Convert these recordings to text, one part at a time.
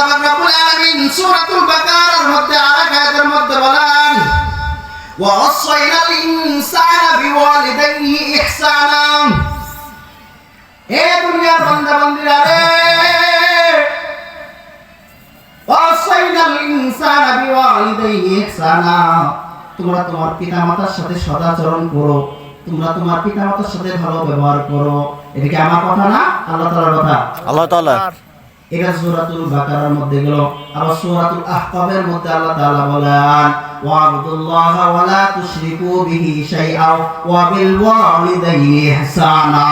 আল্লাহ পাক রব্বুল আলামিন সূরাতুল বাকারার মধ্যে আরেক আয়াতের মধ্যে বলেন ওয়া ওয়াসাইনাল ইনসানা বিওয়ালিদাইহি ইহসানা। হে দুনিয়ার বান্দা বান্দীরা রে, ওয়াসাইনাল ইনসানা বিওয়ালিদাইহি ইহসানা, তোমরা তোমার পিতামাতার সাথে সদাচরণ করো, তোমরা তোমার পিতামাতার সাথে ভালো ব্যবহার করো। এটা কি আমার কথা না, আল্লাহ তাআলার কথা? আল্লাহ তাআলা। এটা সূরাতুল বাকারার মধ্যে গেল। আবার সূরাতুল আহকাবের মধ্যে আল্লাহ তাআলা বলেন ওয়া'বুদুল্লাহা ওয়া লা তুশরিকু বিহি শাইআন ওয়া বিল ওয়ালিদাইনি ইহসানা।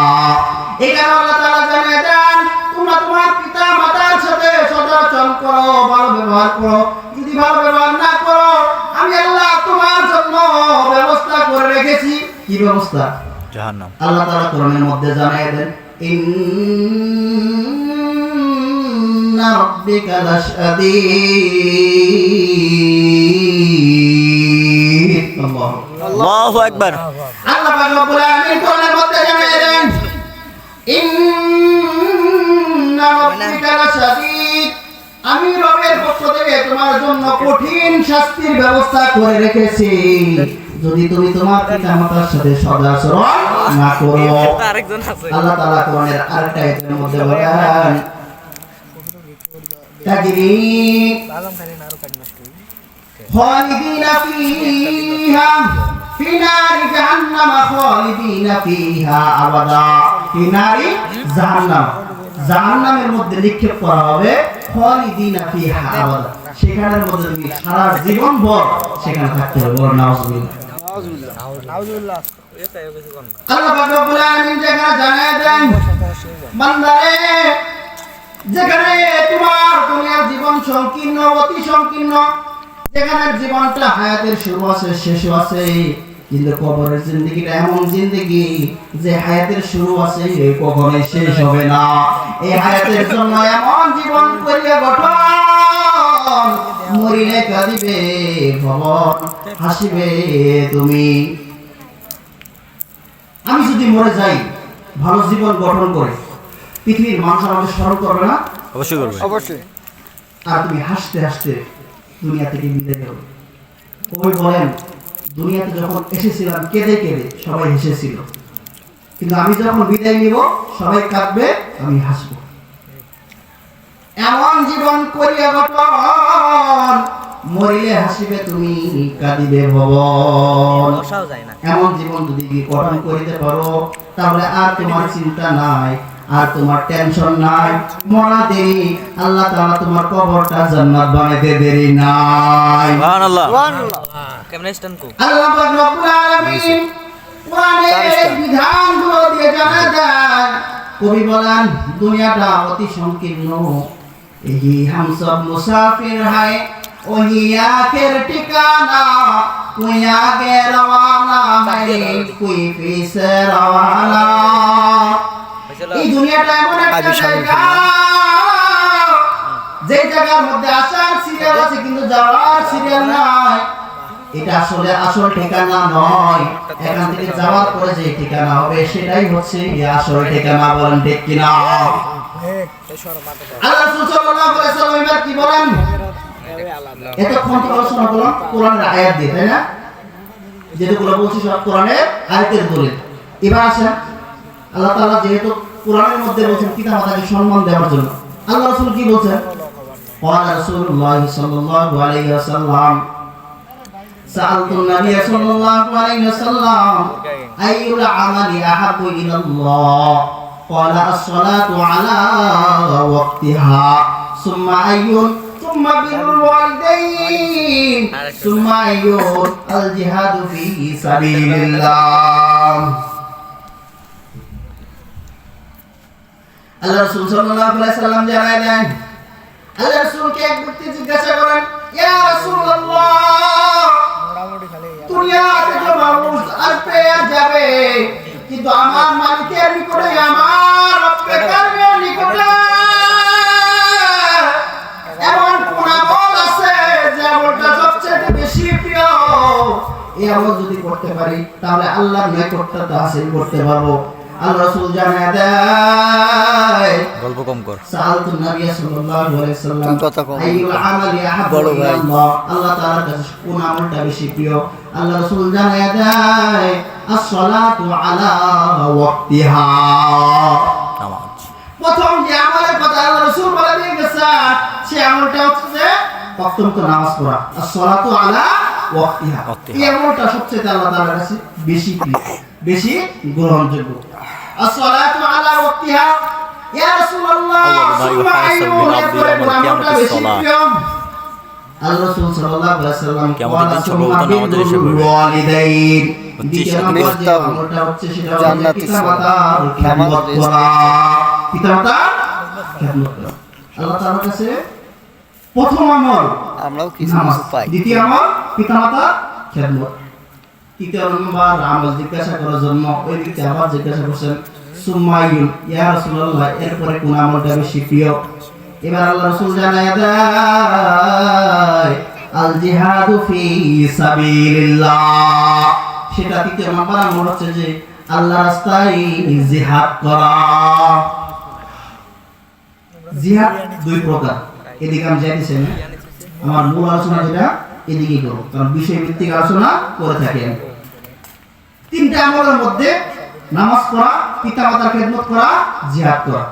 এখানে আল্লাহ তাআলা জানিয়ে দেন তোমরা তোমার পিতামাতার সাথে সদাচরণ করো, ভালো ব্যবহার করো। যদি ভালো ব্যবহার না করো, আমি আল্লাহ তোমার জন্য ব্যবস্থা করে রেখেছি। কি ব্যবস্থা? জাহান্নাম। আল্লাহ তাআলা কোরআনের মধ্যে জানিয়ে দেন ইন্না রাব্বিকা লাশাদীদ। আল্লাহু আকবার। আল্লাহ পাক রব্বুল আলামিন কোরআনের মধ্যে জানিয়ে দেন ইন্না রাব্বিকা লাশাদীদ, আমি রবের পক্ষ থেকে তোমার জন্য কঠিন শাস্তির ব্যবস্থা করে রেখেছি যদি তুমি তোমার পিতামাতার সাথে সদাচরণ না করো। আল্লাহ তাআলা কোরআনের আরেকটা আয়াতের মধ্যে বলেন তাজরি খালিদিনা ফিহা ফি নারি জাহান্নাম খালিদিনা ফিহা আবাদা। ফি নারি জাহান্নাম, জাহান্নামের মধ্যে নিক্ষেপ করা হবে খালিদিনা ফিহা আবাদা, সেখানের মধ্যে তুমি সারা জীবন ভর সেখানে থাকতে হবে। নাউজুবিল্লাহ। আল্লাহ পাক রব্বুল আলামিন যেখানে জানায় দেন বান্দারে, যেখানে তোমার দুনিয়ার জীবন সংকীর্ণ, অতি সংকীর্ণ, যেখানে জীবনটা হায়াতের শুরু আছে শেষও আছে, কিন্তু কবরের জিন্দেগিটা এমন জিন্দেগি যে হায়াতের শুরু আছে কখনোই শেষ হবে না। এই হায়াতের জন্য এমন জীবন করিয়া গঠন, মরিলে কাঁদিবে ভবন, হাসিবে তুমি। আমি যদি মরে যাই ভালো জীবন গঠন করে, পৃথিবীর মানুষ আমাকে স্মরণ করবে না? অবশ্যই করবে। অবশ্যই। আর তুমি হাসতে হাসতে দুনিয়া থেকে বিদায় নেবে। কবি বলেন দুনিয়াতে যখন এসেছিলাম কেঁদে কেঁদে সবাই হেসেছিল, কিন্তু আমি যখন বিদায় নিব সবাই কাঁদবে, আমি হাসবো। এমন জীবন করিয়া গঠন, মরিলে হাসিবে তুমি কাঁদিবে ভবন। এমন জীবন যদি গঠন করিতে পারো তাহলে আর তোমার চিন্তা নাই, আর তোমার টেনশন নাই, মরা দেরি, আল্লাহ তাআলা তোমার কবরটা জান্নাত বানাইতে দেরি নাই। সুবহানাল্লাহ। কেমনে স্ট্যান্ড কো আল্লাহ পাক রব্বুল আলামিন কোরআনের বিধানগুলো দিয়ে জানা দেন। কবি বলেন দুনিয়াটা অতি সংকীর্ণ, यही हम सब मुसाफिर है वही आखिर ठिकाना, कोई आगे रवाना है कोई पीछे रवाना। এই দুনিয়াটা এমন একটা জায়গা, যে জায়গার মধ্যে আসার সিরিয়াল আছে কিন্তু যাওয়ার সিরিয়াল নাই। এটা আসলে আসল ঠিকানা নয়, এখান থেকে যাওয়ার পরে যে ঠিকানা হবে সেটাই হচ্ছে আসল ঠিকানা। বলেন ঠিক কিনা? আল্লাহ রাসূল সাল্লাল্লাহু আলাইহি ওয়াসাল্লাম এবার কি বলেন? এতক্ষণ তো আলোচনা করলাম কোরআনের আয়াত দিয়ে, তাই না? যেগুলো বলছি সব কোরআনের আয়াতের দলিল। এবার আসেন আল্লাহ তাআলা যেহেতু কোরআনের মধ্যে বলেছেন পিতামাতাকে সম্মান দেওয়ার জন্য, আল্লাহ রাসূল কি বলেছেন? قال رسول الله صلى الله عليه وسلم سألت النبي صلى الله عليه وسلم أي العمل أحب إلى الله قال الصلاة على وقتها ثم أي ثم بر الوالدين ثم أي الجهاد في سبيل الله। আল্লাহ রাসূল সাল্লাল্লাহু আলাইহি ওয়াসাল্লাম জানায় দেন, আল্লাহ রাসূলকে এক ব্যক্তি জিজ্ঞাসা করেন, ইয়া রাসূলুল্লাহ, দুনিয়াতে তো মানুষ আসবে আর যাবে, কিন্তু আমার মালিকের নিকটে, আমার রব্বের নিকটে এমন কোন আমল আছে যে আমলটা সবচেয়ে বেশি প্রিয়? এই আমল যদি করতে পারি তাহলে আল্লাহর নিকটটা হাসিল করতে পারবো। আল্লাহ রাসূল জানায় দেয় গল্প কম কর। সাআলতুন নবী সাল্লাল্লাহু আলাইহি ওয়াসাল্লাম তুমি কথা কম। আইয়ুল আমালি আহাব্বু বড় ভাই। ইলাল্লাহ, আল্লাহ তাআলার কাছে কোন আমলটা বেশি প্রিয়? আল্লাহ রাসূল জানায় দেয় as-সালাতু আলা ওয়াক্তিহা। নামাজ। প্রথম যে আমলের কথা আল্লাহ রাসূল বলে দিয়ে গেছে সে আমলটা হচ্ছে যে ওয়াক্তমত নামাজ পড়া, as-সালাতু আলা ওয়াক্তিহা। ওয়াক্তিহা। এই আমলটা সবচেয়ে আল্লাহ তাআলার কাছে বেশি প্রিয়, বেশি গ্রহণযোগ্য। as-সালাতু আলা ওয়াক্তিহা ইয়া রাসূলুল্লাহ আল্লাহু মা ইউহাসাবু বিল আবদি ইয়াউমাল কিয়ামাতিস সালাহ। আল্লাহ রাসূল সাল্লাল্লাহু আলাইহি ওয়াসাল্লাম কিয়ামতের দিন সর্বপ্রথম নামাজের হিসাব করবে। ওয়ালিদাইন, হচ্ছে দ্বিতীয় সাথে নম্বর যে ইস্তাবু, আমলটা হচ্ছে সেটা হচ্ছে জান্নাতি পিতামাতার নামাজ খেদমত করা, পিতামাতার খেদমত করা। আল্লাহ তাআলার কাছে প্রথম আমল আমরাও কিছু নামাজ, কিছু পাই। দ্বিতীয় আমল পিতামাতার খেদমত, তৃতীয় নম্বর আমল জিজ্ঞাসা করার জন্য ওই ব্যক্তি আবার জিজ্ঞাসা করছেন সুম্মাইয়ুন, ইয়া রাসূলুল্লাহ এরপরে কোন আমলটা বেশি প্রিয়? এবার আল্লাহ রাসূল জানায় দেয় আল জিহাদু ফি সাবিলিল্লাহ, সেটা তৃতীয় নম্বর আমল হচ্ছে যে আল্লাহর রাস্তায় জিহাদ করা। জিহাদ দুই প্রকার, এদিকে আমি যাইতেছি না, আমার মূল আলোচনা যেটা এদিকে করব, কারণ বিষয় ভিত্তিক আলোচনা করে থাকি আমি। তিনটা আমলের মধ্যে নামাজ পড়া, পিতামাতার খেদমত করা, জিহাদ করা,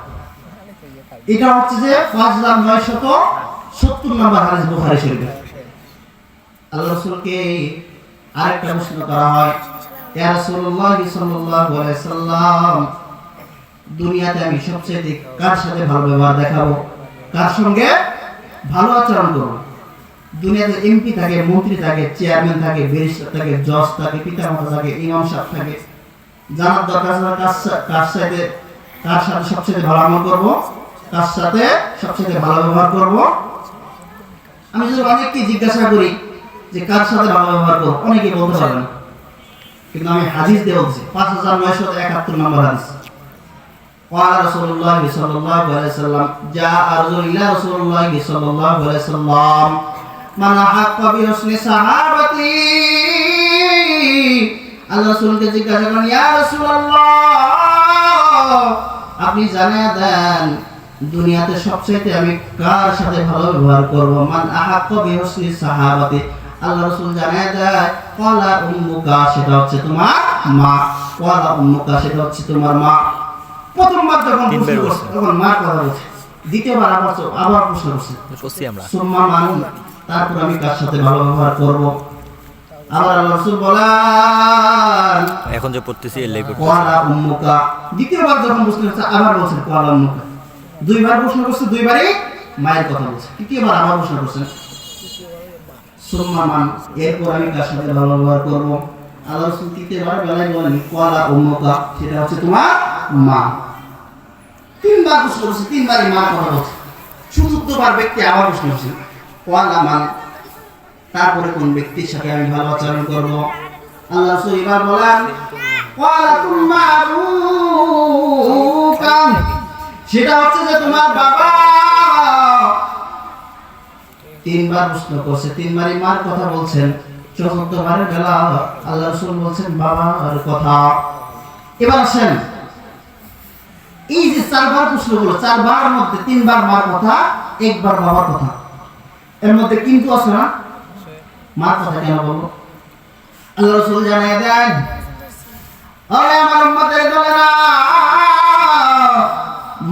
এটা হচ্ছে যে 5970 নম্বর হাদিস বুখারী শরীফে। আল্লাহ রাসূলকে আরেকটা প্রশ্ন করা হয়, ইয়া রাসূলুল্লাহ সাল্লাল্লাহু আলাইহি সাল্লাম দুনিয়াতে আমি সবচেয়ে কার সাথে ভালো ব্যবহার দেখাবো, কার সঙ্গে ভালো আচরণ করব? দুনিয়াতে এমপি থাকে, মন্ত্রী থাকে, চেয়ারম্যান থাকে, ব্যারিস্টার থাকে, জজ থাকে, পিতামাতা থাকে, ইমাম সাহেব থাকে, জানার দরকার আছে কার সাথে সবচেয়ে ভালো আমল করব, কার সাথে সবচেয়ে ভালো ব্যবহার করব। আমি যদি অনেককে জিজ্ঞাসা করি যে কার সাথে ভালো ব্যবহার করব, অনেকেই বলতে পারবেন, কিন্তু আমি হাদিস দিয়ে বলছি 5971 নম্বর হাদিস। قال رسول الله صلى الله عليه وسلم جاء رجل إلى رسول الله صلى الله عليه وسلم من أحق بحسن صحابتي। আল্লাহ রাসূলকে জিজ্ঞাসা করেন, ইয়া রাসূলুল্লাহ আপনি জানিয়ে দেন দুনিয়াতে সবচেয়ে আমি কার সাথে ভালো ব্যবহার করব? মান আহাক্কা বিহুসনি সাহাবাতি, আল্লাহ রাসূল জানিয়ে দেয় ক্বালা উম্মুকা, সেটা হচ্ছে তোমার মা, ক্বালা উম্মুকা, সেটা হচ্ছে তোমার মা। প্রথমবার যখন প্রশ্ন করছে তখন মা কথা বলছে, দ্বিতীয়বার আবার প্রশ্ন করছে করছি আমরা। সুম্মা মান, তারপর আমি কার সাথে ভালো ব্যবহার করব? আবার আল্লাহ রাসূল বলেন এখন যে পড়তেছি এর লেগে ক্বালা উম্মুকা। দ্বিতীয়বার যখন প্রশ্ন করছে আবার বলছেন ক্বালা উম্মুকা। দুইবার প্রশ্ন করছে, দুইবারই মায়ের কথা বলছে। তৃতীয়বার আবার প্রশ্ন করছেন সুম্মা মান, এরপর আমি কার সাথে ভালো ব্যবহার করব? আল্লাহ রাসূল তৃতীয়বার বেলায় বলেন ক্বালা উম্মুকা, সেটা হচ্ছে তোমার মা। তিনবার প্রশ্ন করছে, তিনবারই মার কথা বলছে। চতুর্থবার ব্যক্তি আবার প্রশ্ন করছে ক্বালা মান, তারপরে কোন ব্যক্তির সাথে আমি ভালো আচরণ করব? আল্লাহ রাসূল এবার বলেন ক্বালাতুল মারুকা, সেটা হচ্ছে যে তোমার বাবা। তিনবার প্রশ্ন করছে, তিনবারই মার কথা বলছেন। চতুর্থবারের বেলা আল্লাহ রাসূল বলছেন বাবার কথা। এবার আসেন, এই যে চারবার প্রশ্নগুলো, চারবার মধ্যে তিনবার মার কথা, একবার বাবার কথা, এর মধ্যে কিন্তু আছে না? মার কথা কেন বলবো? আল্লাহ রাসূল জানিয়ে দেন, আরে আমার উম্মতের দলেরা,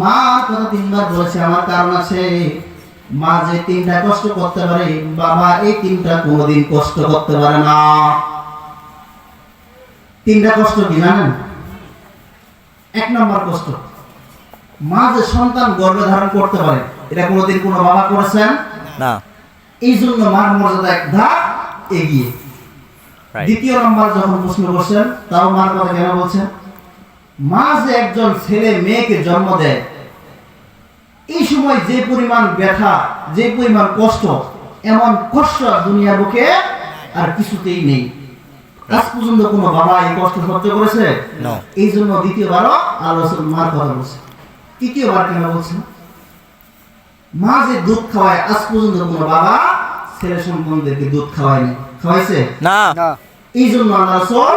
মার কথা তিনবার বলেছে আমার কারণ আছে। মা যে তিনটা কষ্ট করতে পারে, বাবা এই তিনটা কোনোদিন কষ্ট করতে পারে না। তিনটা কষ্ট কি জানেন? এক নম্বর কষ্ট, মা যে সন্তান গর্ভে ধারণ করতে পারে, এটা কোনোদিন কোনো বাবা করেছেন না। এই জন্য মার মর্যাদা এক ধাপ এগিয়ে। Right. দ্বিতীয় নম্বর যখন প্রশ্ন করছেন, তাও মার কথা কেন বলছেন? মা যে একজন ছেলে মেয়েকে জন্ম দেয়, এই সময় যে পরিমাণ ব্যথা, যে পরিমাণ কষ্ট, এমন কষ্ট দুনিয়ার বুকে আর কিছুতেই নেই। আজ পর্যন্ত কোনো বাবা এই কষ্ট সহ্য করেছে? No. এই জন্য দ্বিতীয়বারও আল্লাহ রাসূল মার কথা বলছে। তৃতীয়বার কেন বলছেন? মা যে দুধ খাওয়ায়, আজ পর্যন্ত কোনো বাবা ছেলে সন্তানদেরকে দুধ খাওয়ায়নি, খাওয়াইছে? না। না, এই জন্য আল্লাহ রাসূল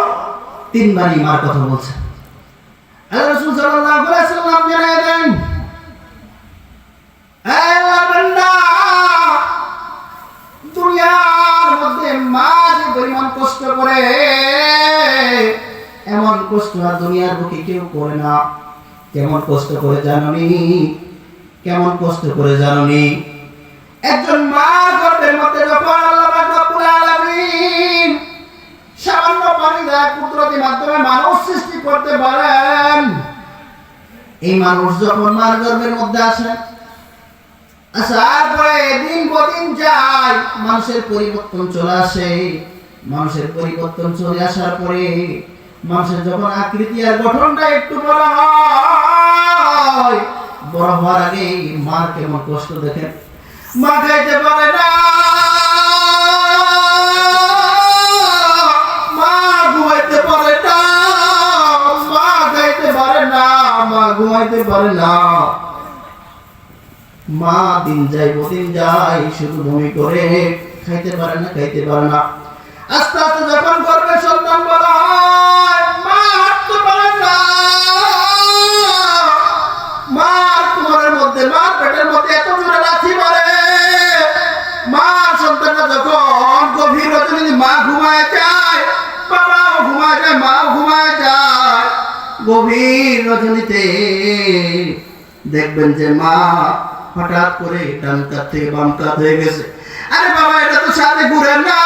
তিনবারই মার কথা বলছে। আল্লাহ রাসূল সাল্লাল্লাহু আলাইহি ওয়াসাল্লাম জানায় দেন, হে আল্লাহর বান্দা, দুনিয়ার মধ্যে মা যে পরিমাণ কষ্ট করে, এমন কষ্ট আর দুনিয়ার বুকে কেউ করে না। কেমন কষ্ট করে জানোনি? কেমন কষ্ট করে জানোনি? একজন মা গর্ভের মধ্যে যখন আল্লাহ পাক রব্বুল আলামিন সামান্য পানি দ্বারা কুদরতি মাধ্যমে মানুষ সৃষ্টি করতে পারেন, এই মানুষ যখন মার গর্ভের মধ্যে আসে, আসার পরে দিন বদিন যায়, মানুষের পরিবর্তন চলে আসে। মানুষের পরিবর্তন চলে আসার পরে মানুষের যখন আকৃতি আর গঠনটা একটু বড় হয়, বড় হওয়ার আগে মার কেমন কষ্ট দেখেন। মা খাইতে পারে না, মা ঘুমাইতে পারে না, মা খাইতে পারে না, মা ঘুমাইতে পারে না। মা দিন যায় বদিন যায়, শুধু বমি করে, খাইতে পারে না, খাইতে পারে না। আস্তে আস্তে যখন গর্ভে সন্তান বড় হয়, মা হাঁটতে পারে না, মার কোমরের মধ্যে, মার পেটের মধ্যে এত জোরে লাথি মারে, মা সন্তানটা যখন গভীর রজনী মা ঘুমায় যায়, বাবাও ঘুমায় যায়, মাও ঘুমায় যায়, গভীর রজনীতে দেখবেন যে মা হঠাৎ করে ডান কাত থেকে বাম কাত হয়ে গেছে। আরে বাবা, এটা তো সাথে ঘুরে না।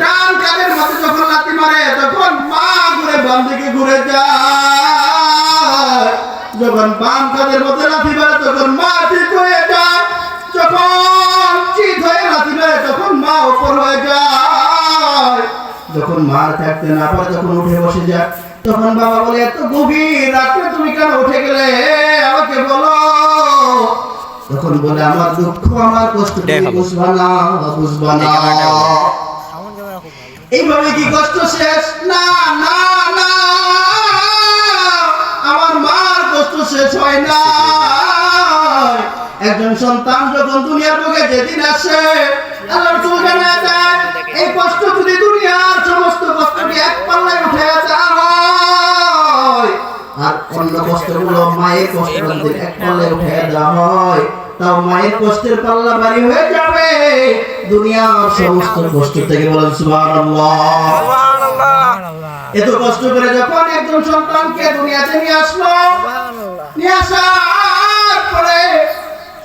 ডান কাদের মধ্যে যখন লাথি মারে, তখন মা ঘুরে বাম দিকে ঘুরে যায়। যখন বাম কাদের মধ্যে লাথি মারে, তখন মা ঠিক হয়ে যায়। যখন চিত হয়ে লাথি মারে, তখন মা উপর হয়ে যায়। যখন মার থাকতে না পারে, তখন উঠে বসে যায়। তখন বাবা বলে, এত গভীর রাতে তুমি কেন উঠে গেলে, আমাকে বলো। তখন বলে, আমার দুঃখ, আমার কষ্ট তুমি বুঝবা না, বুঝবা না। এইভাবে কি কষ্ট শেষ? না না না, আমার মার কষ্ট শেষ হয় না। একজন সন্তান যখন দুনিয়ার বুকে যেদিন আসে, আল্লাহ রাসূল জানায় দেন, এই কষ্ট যদি দুনিয়ার সমস্ত কষ্টকে এক পাল্লায় উঠে দেওয়া হয়, আর অন্য কষ্টগুলো মায়ের কষ্টের মধ্যে এক পাল্লায় উঠে দেওয়া হয়, তাও মায়ের কষ্টের পাল্লা ভারী হয়ে যাবে দুনিয়ার সমস্ত কষ্ট থেকে। বলেন সুবহানাল্লাহ। এত কষ্ট করে যখন একজন সন্তানকে দুনিয়াতে নিয়ে আসলো, নিয়ে আসার পরে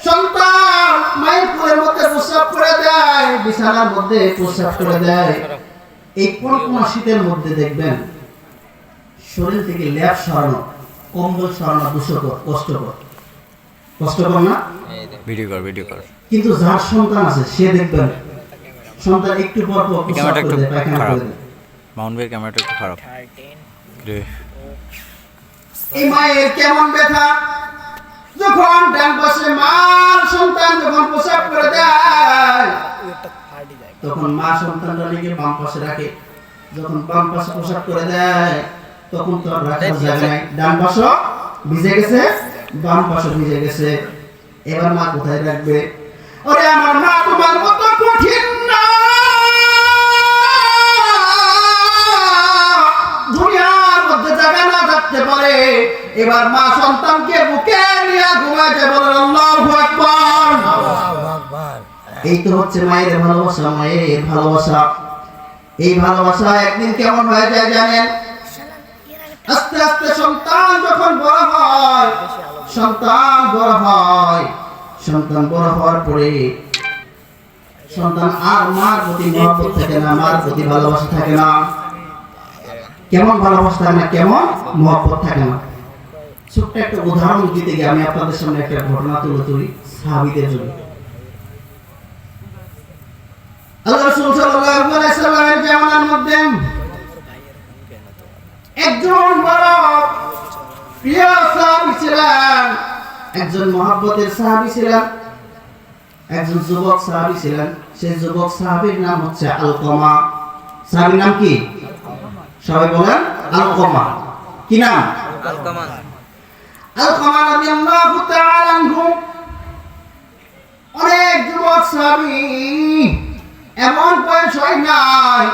সন্তান মায়ের কোলের মধ্যে প্রস্রাব করে দেয়, বিছানার মধ্যে প্রস্রাব করে দেয়, এই কনকনা শীতের মধ্যে দেখবেন শরীর থেকে লেপ সরানো, কম্বল সরানো দুঃখকর, কষ্টকর, কষ্টকর না? ভিডিও কর। কিন্তু যার সন্তান আছে, সে দেখবেন সন্তান একটু পর পর প্রস্রাব করে দেয়, পায়খানা করে দেয়। মাউন্ট ভাইয়ের ক্যামেরাটা একটু খারাপ রে। এই মায়ের কেমন ব্যথা যখন ডান পাশে মার সন্তান যখন প্রস্রাব করে দেয়, তখন মা সন্তানটা নিয়ে বাম পাশে রাখে। যখন বাম পাশে প্রস্রাব করে দেয়, তখন তো আর রাখার জায়গা নাই। ডান পাশে ভিজে গেছে, বাম পাশে ভিজে গেছে, এবার মা কোথায় রাখবে? ওরে আমার মা তোমার মতো কঠিন না, দুনিয়ার মধ্যে জায়গা না থাকতে পারে। এবার মা সন্তানকে বুকে নিয়ে ঘুমাইতে বলেন আল্লাহু আকবার। এই তো হচ্ছে মায়ের ভালোবাসা, মায়ের ভালোবাসা। এই ভালোবাসা একদিন কেমন হয়ে যায় জানেন? আস্তে আস্তে সন্তান যখন বড় হয়, সন্তান বড় হওয়ার পরে সন্তান আর মার প্রতি মহব্বত থাকে না, মার প্রতি ভালোবাসা থাকে না। কেমন ভালোবাসা থাকে না, কেমন মহব্বত থাকে না। ছোট্ট একটা উদাহরণ দিতে গিয়ে আমি আপনাদের সামনে একটা ঘটনা তুলে ধরি সাহাবীদের জন্য। আল্লাহ রাসূল সাল্লাল্লাহু আলাইহি ওয়াসাল্লামের জামানার মধ্যে একজন বড় প্রিয় সাহাবী ছিলেন, একজন মহব্বতের সাহাবী ছিলেন, একজন যুবক সাহাবী ছিলেন। সেই যুবক সাহাবীর নাম হচ্ছে আলকমা। সাহাবীর নাম কি? সবাই বলেন আলকমা। কি নাম? আলকামা। আলকমা রাদিয়াল্লাহু তাআলা আনহু অনেক যুবক সাহাবী, এমন বয়স হয় নাই,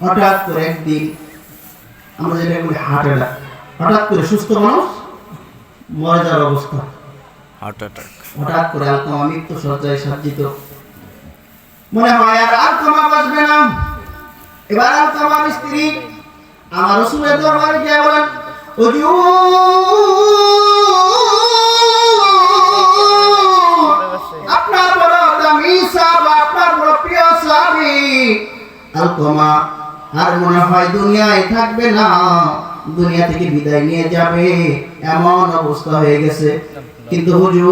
হঠাৎ করে একদিন আমরা যেটা বলি হার্ট অ্যাটাক, হঠাৎ করে সুস্থ মানুষ মরে যাওয়ার অবস্থা, হার্ট অ্যাটাক। হঠাৎ করে আলকামা মৃত্যু সজ্জায় সাজ্জিত। মনে হয় আর আলকামা বাঁচবে না। এবার আলকামার স্ত্রী আমার রাসূলের দরবারে গিয়ে বলেন, আপনার বড় দামি সাহাবা, আপনার বড় প্রিয় সাহাবী আলকামা আর মনে হয় দুনিয়ায় থাকবে না, দুনিয়া থেকে বিদায় নিয়ে যাবে, এমন অবস্থা হয়ে গেছে। কিন্তু হুজুর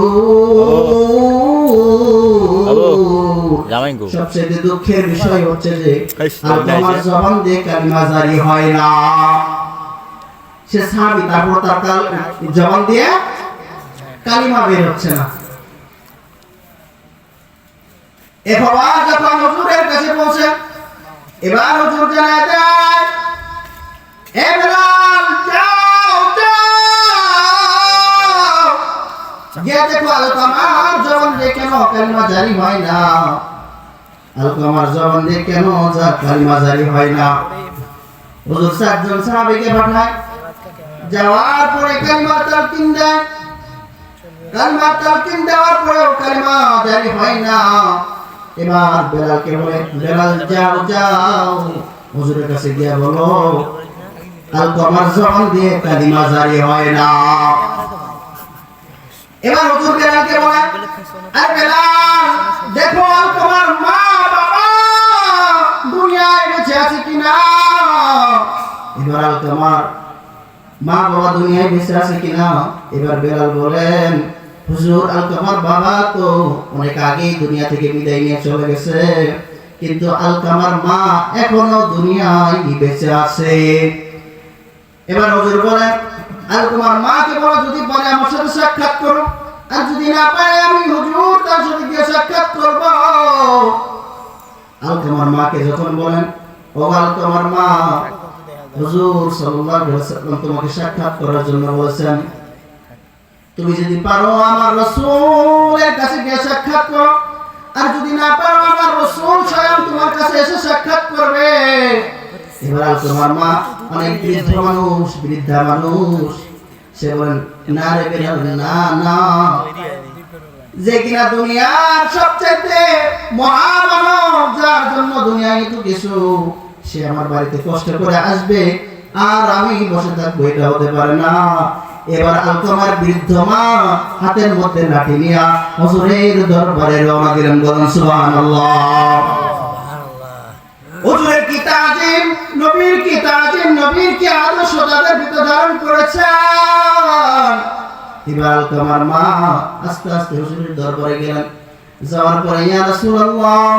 সবচেয়ে দুঃখের বিষয় হচ্ছে যে আলকামার জবান দিয়ে কালিমা জারি হয় না। সে সাহাবী, তারপর তার জবান দিয়ে কালিমা বের হচ্ছে না। এ খবর যখন হুজুরের কাছে পৌঁছে, এবার হুজুর জানায় দেয়, এ বেলাল যাও গিয়ে দেখো আলকামার জবান দিয়ে কেন কালিমা জারি হয় না, আলকামার জবান দিয়ে কেন কালিমা জারি হয় না। হুজুর চারজন সাহাবীকে পাঠায়, যাওয়ার পরে কালিমা তালকিন দেয়, কালিমা তালকিন দেওয়ার পরেও কালিমা জারি হয় না। এবার বেলালকে বলে, বেলাল যাও যাও হুজুরের কাছে গিয়ে বলো আলকামার জবান দিয়ে কালিমা জারি হয় না। এবার হুজুর বেলালকে বলে, আরে বেলাল দেখো আলকামার মা বাবা দুনিয়ায় বেঁচে আছে কিনা। এবার আলকামার মা বাবা দুনিয়ায় বেঁচে আছে কিনা। এবার বেলাল বলেন, হুজুর আলকামার বাবা তো অনেক আগেই দুনিয়া থেকে বিদায় নিয়ে চলে গেছে, কিন্তু আলকামার মা এখনো দুনিয়ায় বেঁচে আছে। এবার হুজুর বলেন, আলকামার মাকে বলো যদি পারে আমার সাথে সাক্ষাৎ করো, আর যদি না পারে আমি হুজুর তার সাথে গিয়ে সাক্ষাৎ করব। আলকামার মাকে যখন বলেন, ও আলকামার মা, হুজুর সাল্লাল্লাহু আলাইহি ওয়াসাল্লাম তোমাকে সাক্ষাৎ করার জন্য বলেছেন, তুমি যদি পারো আমার রাসূলের কাছে গিয়ে সাক্ষাৎ করো, আর যদি না পারো আমার রাসূল স্বয়ং তোমার কাছে এসে সাক্ষাৎ করবে। এবার তোমার মা অনেক বৃদ্ধা মানুষ, সে বলেন, না রে বেলাল, না না, যে কিনা দুনিয়ার সবচেয়ে মহামানব, যার জন্য দুনিয়ায় এত কিছু, সে আমার বাড়িতে কষ্ট করে আসবে আর আমি বসে থাকবো, এটা হতে পারে না। এবার আলকামার বৃদ্ধ মা হাতের মধ্যে লাঠি নিয়ে হুজুরের দরবারে রওনা দিলেন। বলেন সুবহানাল্লাহ। হুজুরের কি তাজিম, নবীর কি তাজিম, নবীর কি আদর্শ তাদের ভিতর ধারণ করেছেন। এবার আলকামার মা আস্তে আস্তে হুজুরের দরবারে গেলেন। যাওয়ার পরে, ইয়া রাসূলুল্লাহ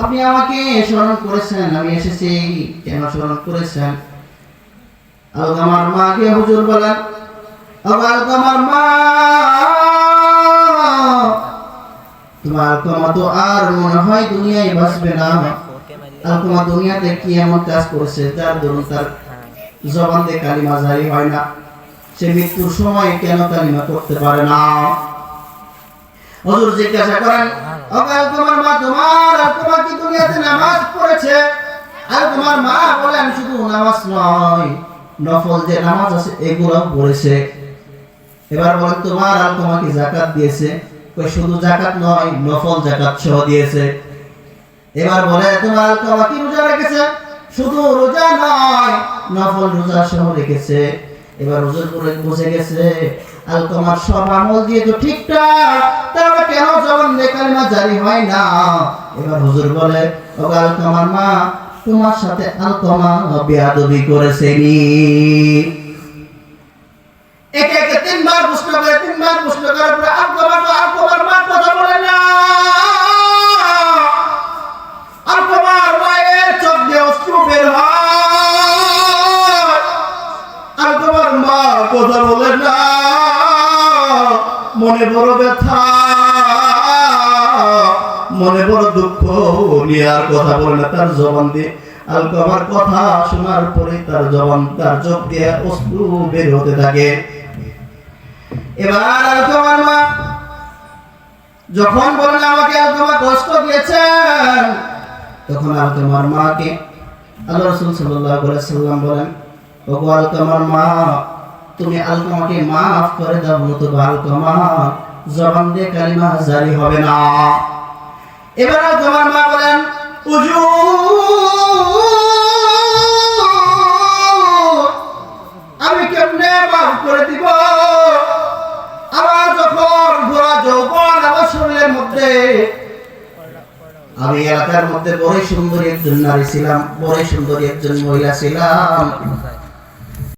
আপনি আমাকে স্মরণ করেছেন, আমি এসেছি, কেন স্মরণ করেছেন। আলকামার মাকে হুজুর বলেন, আলকামার মা, তোমার আলকামা তো আর মনে হয় দুনিয়ায় বাঁচবে না। আলকামা দুনিয়াতে কি এমন কাজ করেছে যার দরুন তার জবান দিয়ে কালিমা জারি হয় না, সে মৃত্যুর সময় কেন কালিমা করতে পারে না। হুজুর জিজ্ঞাসা করেন, আলকামার মা, তোমার আলকামা কি দুনিয়াতে নামাজ পড়েছে? আলকামার মা বলেন, শুধু নামাজ নয়, নফল যে নামাজ আছে এগুলো পড়েছে। এবার বলেন, তোমার আলকামা কি যাকাত দিয়েছে? শুধু যাকাত নয়, নফল যাকাত সহ দিয়েছে। এবার বলে, তোমার আলকামা কি রোজা রেখেছে? শুধু রোজা নয়, নফল রোজা সহ রেখেছে। এবার হুজুর বুঝে গেছে আলকামার সব আমল দিয়ে তো ঠিকঠাক, তাহলে কেন জবান দিয়ে কালিমা জারি হয় না। এবার হুজুর বলে, ও আলকামার মা, তোমার সাথে আলকামা বেয়াদবি করেছে নি। একে একে তিনবার প্রশ্ন করার পরে আলকামার মা কথা বলে না। আলকামার মায়ের চোখ দিয়ে অশ্রু বের হয়। আলকামার মা কথা বলে না, মনে বড় ব্যথা, মনে বড় দুঃখ নিয়ে আর কথা বলে না। তার জবান দিয়ে আলকামার কথা শোনার পরে তার চোখ দিয়ে অশ্রু বের হতে থাকে। এবার আলকামার মা যখন বলেন, আমাকে আলকামা কষ্ট দিয়েছেন, তখন আলকামার মাকে আল্লাহ রাসূল সাল্লাল্লাহু আলাইহি ওয়াসাল্লাম বলেন, ওগো আলকামার মা, তুমি আলকামাকে মাফ করে দাও, নতুবা আলকামা জবান দিয়ে কালিমা জারি হবে না। এবার আলকামার মা বলেন, হুজুর আমি কেমনে মাফ করে দিব? আমার যখন ঘোড়া যৌবন আমার শরীরের মধ্যে, আমি এলাকার মধ্যে বড় সুন্দরী একজন নারী ছিলাম, বড় সুন্দরী একজন মহিলা ছিলাম।